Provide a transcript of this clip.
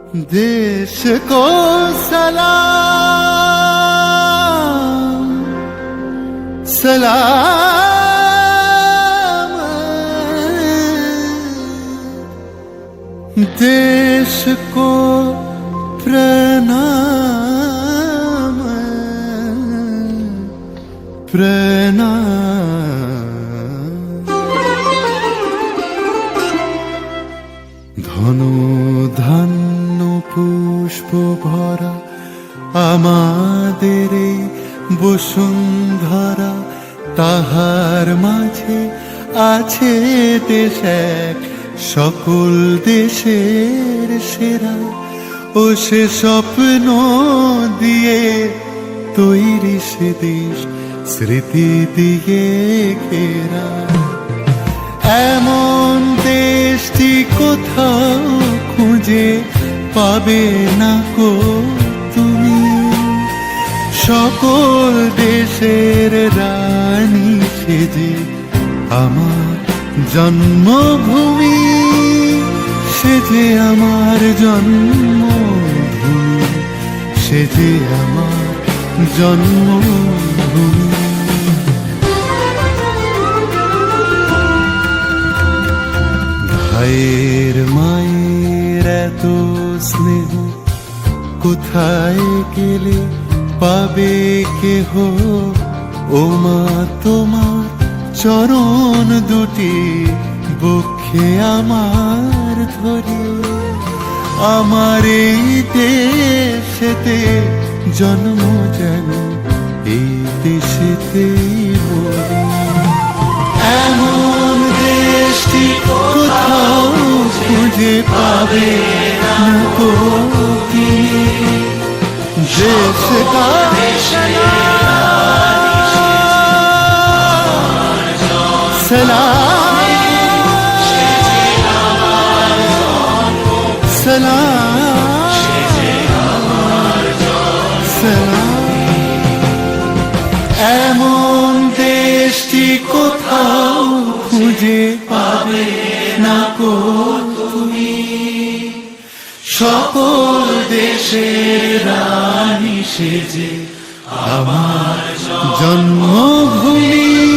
देश को सलाम सलाम, देश को प्रणाम प्रणाम। ধনু ধান্য পুষ্প ভরা আমাদের এই বসুন্ধরা, তাহার মাঝে আছে দেশ এক সকল দেশের সেরা। ও সে স্বপ্ন দিয়ে তৈরি সে দেশ স্মৃতি দিয়ে ঘেরা। এমন দেশটি কোথাও খুঁজে পাবে না কো তুমি, সকল দেশের রানী সেজে আমার জন্মভূমি, সেজে আমার জন্মভূমি, সেজে আমার জন্মভূমি। ভাইয়ের মায়ের এত স্নেহ কোথায় গেলে পাবে কেহ, ও মা তোমার চরণ দুটি বক্ষে আমার ধরে। আমার এই দেশেতে জন্ম যেন এই দেশেতেই বলি। এমন দেশটি কোথাও খুঁজে পাবে না কো তুমি, দেশ का सलाम सलाम सलाम। এমন দেশটি কোথাও খুঁজে পাবে না কো তুমি, সকল দেশের রানী সেজে আমার জন্মভূমি।